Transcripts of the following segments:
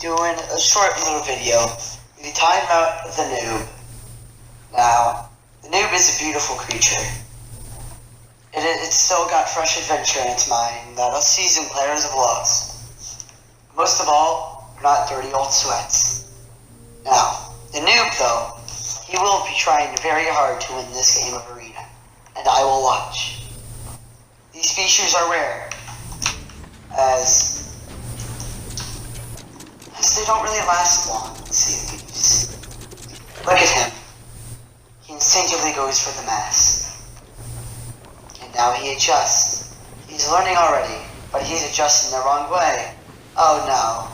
doing a short little video. We're talking about the Noob. Now, the Noob is a beautiful creature. It's still got fresh adventure in its mind that us seasoned players have lost. Most of all, we're not dirty old sweats. Now, the Noob though, he will be trying very hard to win this game of Arena, and I will watch. These features are rare, as they don't really last long in Sea of Thieves. Look at him. He instinctively goes for the mass. And now he adjusts. He's learning already, but he's adjusting the wrong way. Oh no.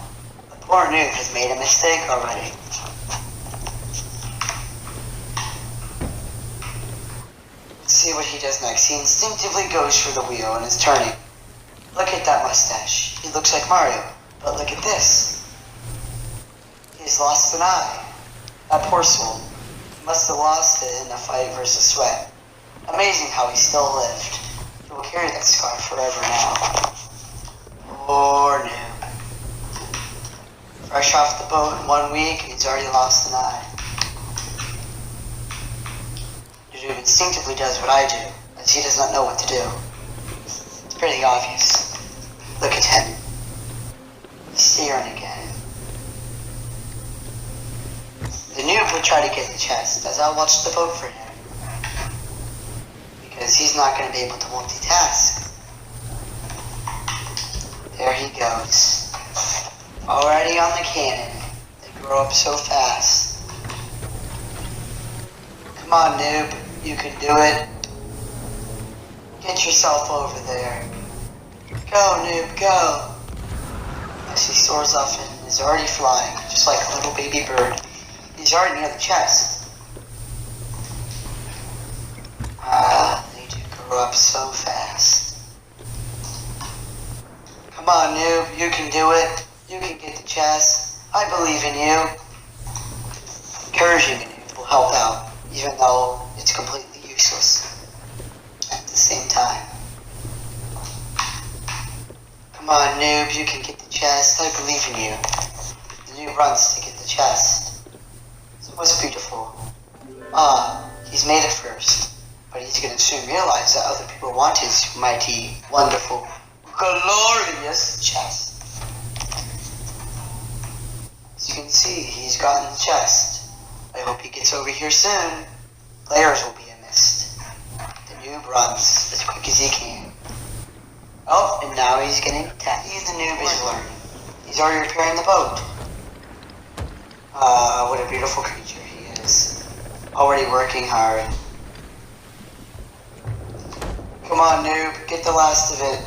The poor Noob has made a mistake already. Let's see what he does next. He instinctively goes for the wheel and is turning. Look at that mustache. He looks like Mario. But look at this. He's lost an eye. That poor soul. He must have lost it in a fight versus Sweat. Amazing how he still lived. He will carry that scar forever now. Poor Noob. Fresh off the boat in 1 week, he's already lost an eye. The Noob instinctively does what I do, as he does not know what to do. It's pretty obvious. Look at him. He's staring again. The Noob would try to get the chest, as I'll watch the boat for him. Because he's not going to be able to multitask. There he goes. Already on the cannon. They grow up so fast. Come on, Noob. You can do it. Get yourself over there. Go, Noob, go. As he soars off and is already flying, just like a little baby bird. He's already near the chest. They do grow up so fast. Come on, Noob, you can do it. You can get the chest. I believe in you. Encouraging a Noob will help out, even though it's completely useless at the same time. Come on, Noob, you can get the chest. I believe in you. The Noob runs to get the chest. It was beautiful. He's made it first, but he's gonna soon realize that other people want his mighty, wonderful, glorious chest. As you can see, he's gotten the chest. I hope he gets over here soon. Players will be amiss. The Noob runs as quick as he can. Oh, and now he's getting attacked. The Noob is learning. He's already repairing the boat. What a beautiful creature he is. Already working hard. Come on, Noob, get the last of it.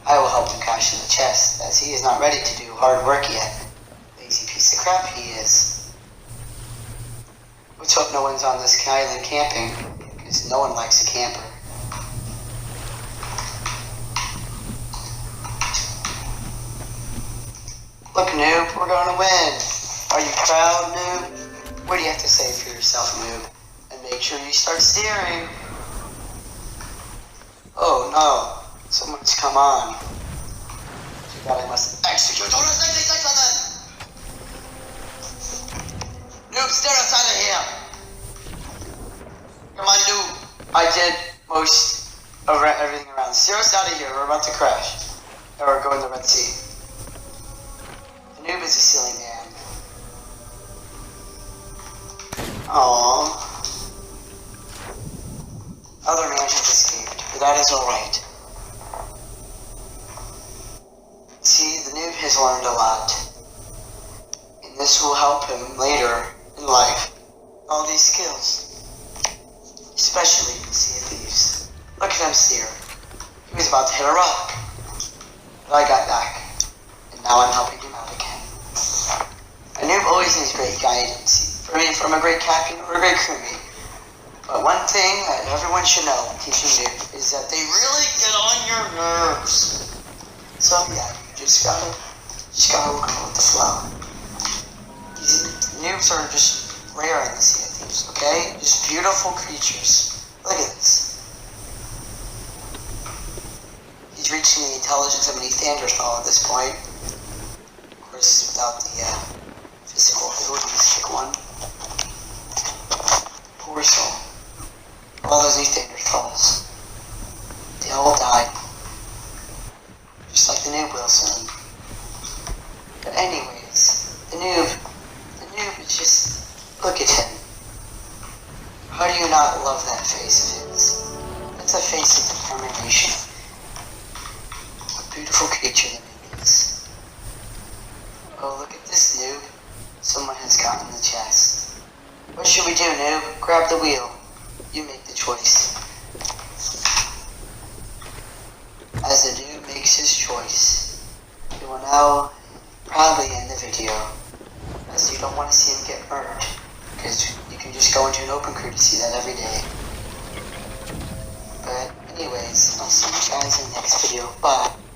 I will help him cash in the chest, as he is not ready to do hard work yet. Lazy piece of crap he is. Let's hope no one's on this island camping, because no one likes a camper. Look, Noob, we're going to win. Are you proud, Noob? What do you have to say for yourself, Noob? And make sure you start steering. Oh no, someone's come on. Too bad I must execute on this 66 on that. Noob, steer us out of here. Come on, Noob. I did most of everything around. Steer us out of here. We're about to crash. Or go in the Red Sea. The Noob is a silly man. Aww. Other man has escaped, but that is alright. See, the Noob has learned a lot. And this will help him later in life. All these skills. Especially in Sea of Thieves. Look at him steer. He was about to hit a rock. But I got back. And now I'm helping him out again. A Noob always needs great guidance. From a great captain or a great crewmate. But one thing that everyone should know teaching Noob is that they really get on your nerves. So yeah, you just gotta go with the flow. These Noobs are just rare in the Sea of Thieves, okay? Just beautiful creatures. Look at this. He's reaching the intelligence of an Neanderthal at this point. Of course, without the physical ability to stick one. Poor soul. All those Neanderthals. They all died. Just like the Noob will soon. But anyways, the Noob is just, look at him. How do you not love that face of his? That's a face of determination. A beautiful creature that he is. Oh, look at this, Noob. Someone has gotten the chest. What should we do, Noob? Grab the wheel. You make the choice. As the Noob makes his choice, we will now probably end the video, as you don't want to see him get burned, because you can just go into an open crew to see that every day. But anyways, I'll see you guys in the next video. Bye.